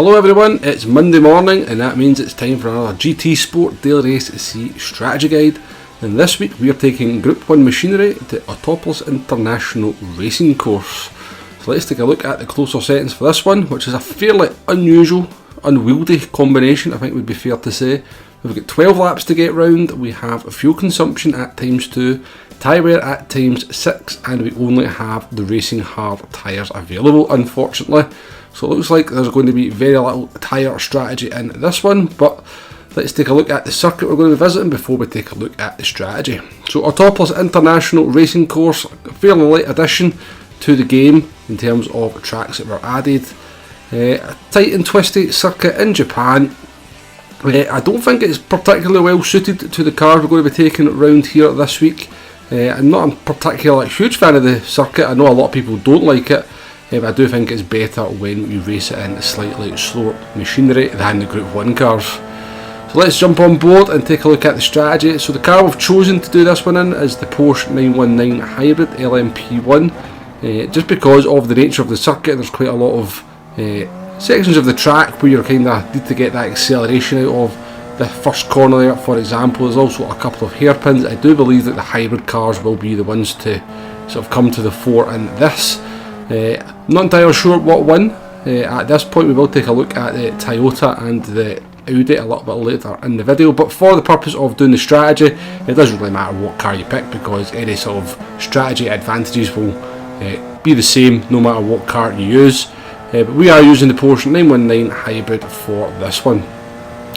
Hello everyone, it's Monday morning and that means it's time for another GT Sport Daily Race C strategy guide. And this week we are taking Group 1 machinery to Autopolis International racing course. So let's take a look at the closer settings for this one, which is a fairly unusual, unwieldy combination, I think would be fair to say. We've got 12 laps to get round, we have fuel consumption at ×2, tyre wear at ×6, and we only have the racing hard tyres available, unfortunately. So it looks like there's going to be very little tyre strategy in this one, but let's take a look at the circuit we're going to be visiting before we take a look at the strategy. So Autopolis International racing course, a fairly late addition to the game in terms of tracks that were added. A tight and twisty circuit in Japan. I don't think it's particularly well suited to the cars we're going to be taking around here this week. I'm not a particularly huge fan of the circuit. I know a lot of people don't like it. But I do think it's better when we race it in slightly slower machinery than the Group 1 cars. So let's jump on board and take a look at the strategy. So the car we've chosen to do this one in is the Porsche 919 Hybrid LMP-1. Just because of the nature of the circuit, there's quite a lot of sections of the track where you kind of need to get that acceleration out of. The first corner there, for example, there's also a couple of hairpins. I do believe that the hybrid cars will be the ones to sort of come to the fore in this. Not entirely sure what won. At this point we will take a look at the Toyota and the Audi a little bit later in the video, but for the purpose of doing the strategy, it doesn't really matter what car you pick because any sort of strategy advantages will be the same no matter what car you use. But we are using the Porsche 919 Hybrid for this one.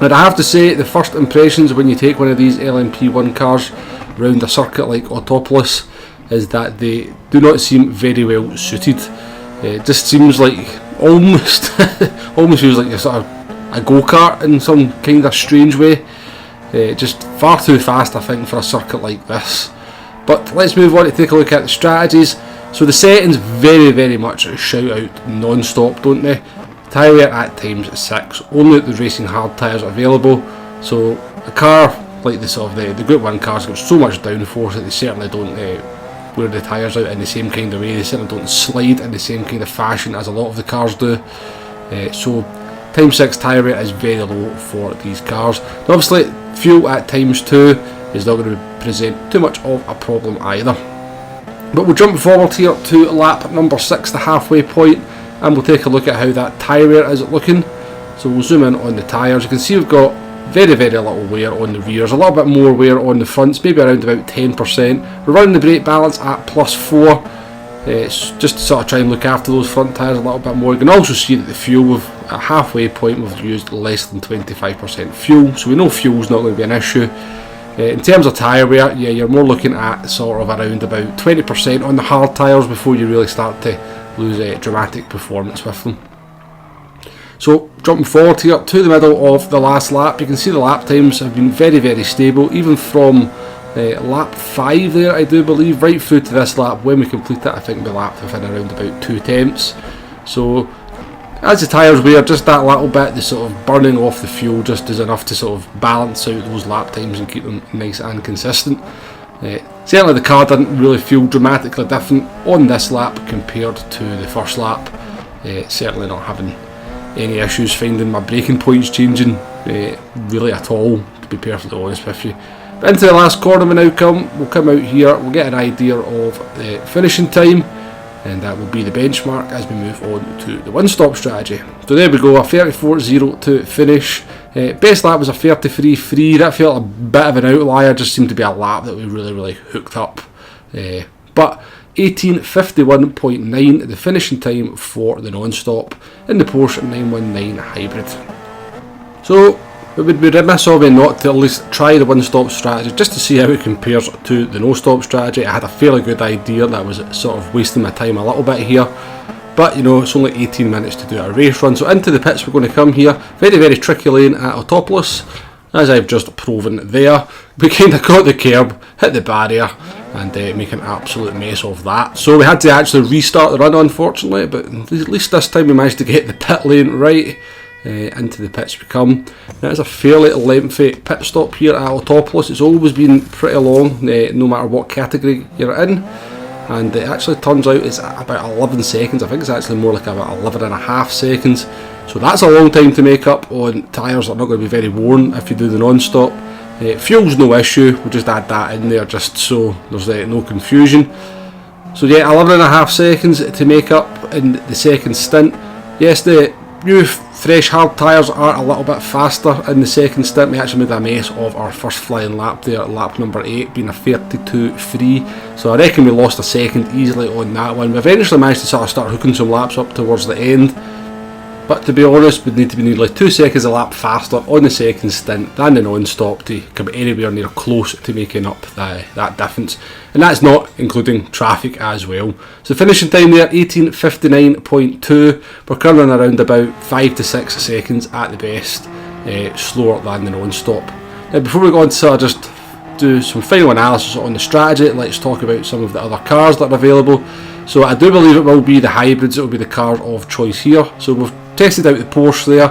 And I have to say, the first impressions when you take one of these LMP1 cars round a circuit like Autopolis is that they do not seem very well suited. It just seems like almost feels like a sort of a go-kart in some kind of strange way. Just far too fast, I think, for a circuit like this. But let's move on to take a look at the strategies. So the settings very much shout out non-stop, don't they? Tyre wear at ×6, only the racing hard tyres available. So a car like the sort of the Group 1 cars got so much downforce that they certainly don't wear the tyres out in the same kind of way. They certainly don't slide in the same kind of fashion as a lot of the cars do. So ×6 tyre wear is very low for these cars. Now obviously fuel at ×2 is not going to present too much of a problem either. But we'll jump forward here to lap number 6, the halfway point, and we'll take a look at how that tyre wear is looking. So we'll zoom in on the tyres. You can see we've got very little wear on the rears, a little bit more wear on the fronts, maybe around about 10%. We're running the brake balance at +4, just to sort of try and look after those front tyres a little bit more. You can also see that the fuel, at halfway point, we've used less than 25% fuel, so we know fuel's not going to be an issue. In terms of tyre wear, yeah, you're more looking at sort of around about 20% on the hard tyres before you really start to lose dramatic performance with them. So jumping forward here to the middle of the last lap, you can see the lap times have been very stable, even from lap 5 there, I do believe, right through to this lap. When we complete it, I think we lapped within around about 2 tenths. So as the tyres wear, just that little bit, the sort of burning off the fuel just is enough to sort of balance out those lap times and keep them nice and consistent. Certainly the car didn't really feel dramatically different on this lap compared to the first lap. Certainly not having any issues finding my braking points changing really at all, to be perfectly honest with you. But into the last corner we now come. We'll come out here, we'll get an idea of the finishing time, and that will be the benchmark as we move on to the one-stop strategy. So there we go, a 34.0 to finish. Best lap was a 33.3. That felt a bit of an outlier, just seemed to be a lap that we really hooked up. But 18.51.9 the finishing time for the non-stop in the Porsche 919 Hybrid. So it would be remiss of me not to at least try the one-stop strategy just to see how it compares to the no-stop strategy. I had a fairly good idea that I was sort of wasting my time a little bit here, but you know, it's only 18 minutes to do a race run. So into the pits we're going to come here. Very tricky lane at Autopolis, as I've just proven there. We kind of got the curb, hit the barrier, and make an absolute mess of that. So we had to actually restart the run, unfortunately, but at least this time we managed to get the pit lane right. Into the pits we come. Now it's a fairly lengthy pit stop here at Autopolis. It's always been pretty long, no matter what category you're in. and it actually turns out it's about 11 seconds. I think it's actually more like about 11.5 seconds. So that's a long time to make up on tyres that are not going to be very worn if you do the non-stop. Fuel's no issue, we'll just add that in there just so there's no confusion. So yeah, 11.5 seconds to make up in the second stint. Yes, the new fresh hard tyres are a little bit faster in the second stint. We actually made a mess of our first flying lap there, lap number 8 being a 32.3, so I reckon we lost a second easily on that one. We eventually managed to sort of start hooking some laps up towards the end, but to be honest, we'd need to be nearly 2 seconds a lap faster on the second stint than the non-stop to come anywhere near close to making up that difference, and that's not including traffic as well. So finishing time there, 18:59.2. We're currently around about 5 to 6 seconds at the best, slower than the non-stop. Now before we go on to just do some final analysis on the strategy, let's talk about some of the other cars that are available. So I do believe it will be the hybrids that will be the car of choice here. So we've tested out the Porsche there.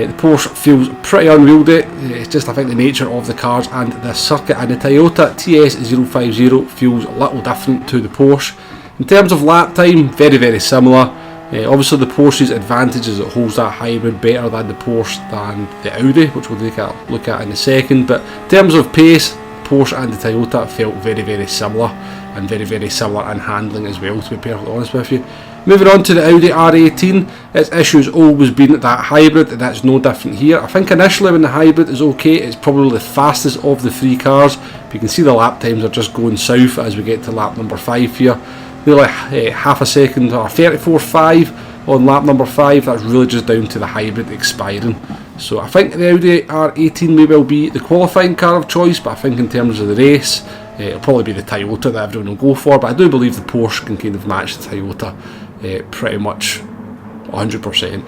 The Porsche feels pretty unwieldy. It's just, I think, the nature of the cars and the circuit, and the Toyota TS050 feels a little different to the Porsche. In terms of lap time, very, very similar. Obviously the Porsche's advantage is it holds that hybrid better than the Porsche than the Audi, which we'll look at in a second. But in terms of pace, Porsche and the Toyota felt very, very similar, and very, very similar in handling as well, to be perfectly honest with you. Moving on to the Audi R18, its issue has always been that hybrid, and that's no different here. I think initially when the hybrid is okay, it's probably the fastest of the three cars. But you can see the lap times are just going south as we get to lap number 5 here. Nearly half a second, or 34.5 on lap number 5. That's really just down to the hybrid expiring. So I think the Audi R18 may well be the qualifying car of choice, but I think in terms of the race, it'll probably be the Toyota that everyone will go for. But I do believe the Porsche can kind of match the Toyota pretty much 100%.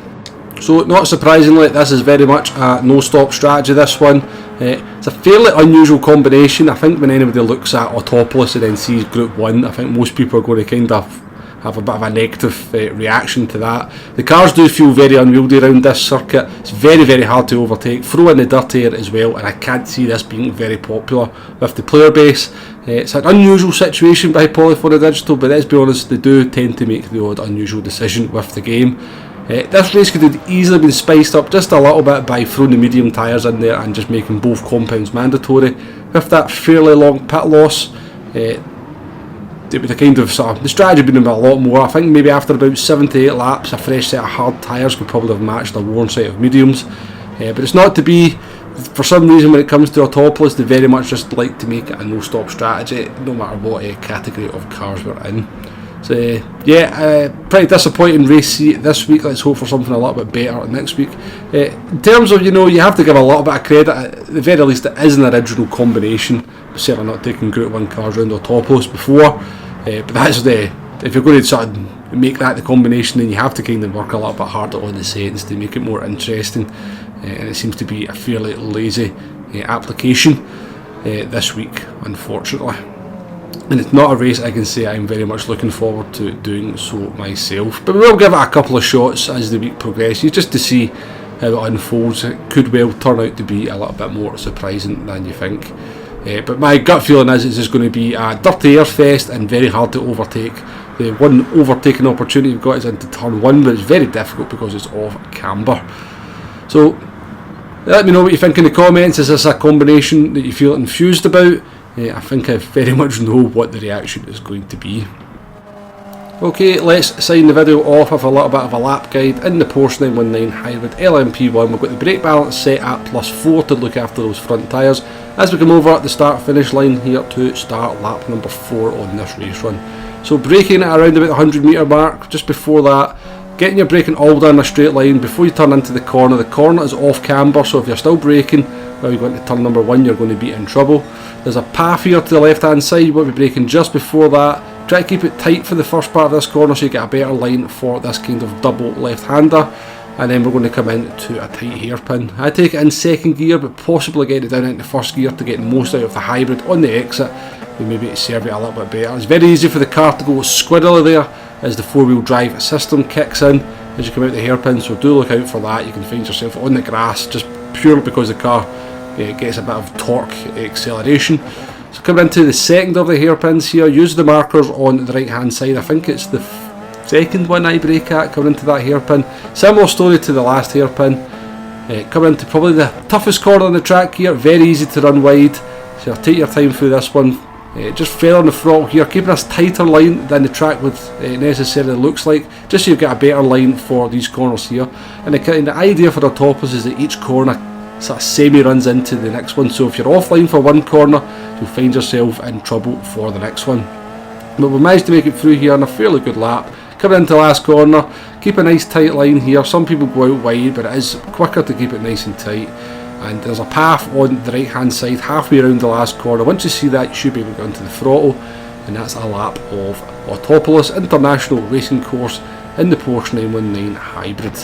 So not surprisingly, this is very much a no-stop strategy, this one. It's a fairly unusual combination. I think when anybody looks at Autopolis and then sees Group 1, I think most people are going to kind of have a bit of a negative reaction to that. The cars do feel very unwieldy around this circuit. It's very, very hard to overtake. Throw in the dirt air as well, and I can't see this being very popular with the player base. It's an unusual situation by Polyphony Digital, but let's be honest, they do tend to make the odd unusual decision with the game. This race could have easily been spiced up just a little bit by throwing the medium tyres in there and just making both compounds mandatory. With that fairly long pit loss, it would have kind of the strategy would have been a lot more. I think maybe after about 7 to 8 laps, a fresh set of hard tyres could probably have matched a worn set of mediums. But it's not to be. For some reason, when it comes to Autopolis, they very much just like to make it a no-stop strategy, no matter what category of cars we're in. So yeah, pretty disappointing race this week. Let's hope for something a little bit better next week. In terms of, you have to give a little bit of credit. At the very least, it is an original combination. We're certainly not taking Group 1 cars around Autopolis before. But that's if you're going to sort of make that the combination, then you have to kind of work a little bit harder on the settings to make it more interesting. And it seems to be a fairly lazy application this week, unfortunately. And it's not a race I can say I'm very much looking forward to doing so myself. But we will give it a couple of shots as the week progresses, just to see how it unfolds. It could well turn out to be a little bit more surprising than you think. But my gut feeling is it's just going to be a dirty air fest and very hard to overtake. The one overtaking opportunity we've got is into turn 1, but it's very difficult because it's off camber. So let me know what you think in the comments. Is this a combination that you feel infused about? I think I very much know what the reaction is going to be. Okay, let's sign the video off with a little bit of a lap guide in the Porsche 919 Hybrid LMP1. We've got the brake balance set at +4 to look after those front tyres as we come over at the start finish line here to start lap number 4 on this race run. So braking at around about the 100 metre mark. Just before that, getting your braking all down a straight line before you turn into the corner. The corner is off camber, so if you're still braking while you go into turn number 1, you're going to be in trouble. There's a path here to the left hand side. You want to be braking just before that. Try to keep it tight for the first part of this corner so you get a better line for this kind of double left hander. And then we're going to come into a tight hairpin. I take it in second gear, but possibly get it down into first gear to get the most out of the hybrid on the exit. And maybe serve it a little bit better. It's very easy for the car to go squiddly there as the 4-wheel drive system kicks in as you come out the hairpin, so do look out for that. You can find yourself on the grass just purely because the car gets a bit of torque acceleration. So coming into the second of the hairpins here, use the markers on the right hand side. I think it's the second one I brake at coming into that hairpin. Similar story to the last hairpin. Coming into probably the toughest corner on the track here, very easy to run wide, so take your time through this one. Just fair on the throttle here, keeping a tighter line than the track would necessarily looks like, just so you've got a better line for these corners here. And the idea for the Autopolis is that each corner sort of semi-runs into the next one, so if you're offline for one corner, you'll find yourself in trouble for the next one. But we managed to make it through here on a fairly good lap. Coming into the last corner, keep a nice tight line here. Some people go out wide, but it is quicker to keep it nice and tight. And there's a path on the right hand side halfway around the last corner. Once you see that, you should be able to go into the throttle, and that's a lap of Autopolis International Racing Course in the Porsche 919 Hybrid.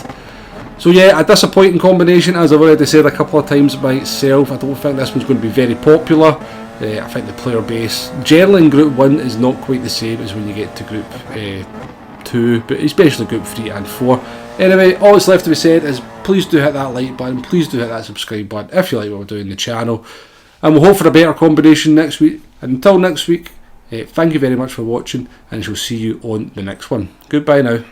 So yeah, a disappointing combination, as I've already said a couple of times myself. I don't think this one's going to be very popular. I think the player base generally in Group 1 is not quite the same as when you get to Group 2, but especially Group 3 and 4. Anyway, all that's left to be said is please do hit that like button, please do hit that subscribe button if you like what we're doing in the channel, and we'll hope for a better combination next week. And until next week, thank you very much for watching, and I shall see you on the next one. Goodbye now.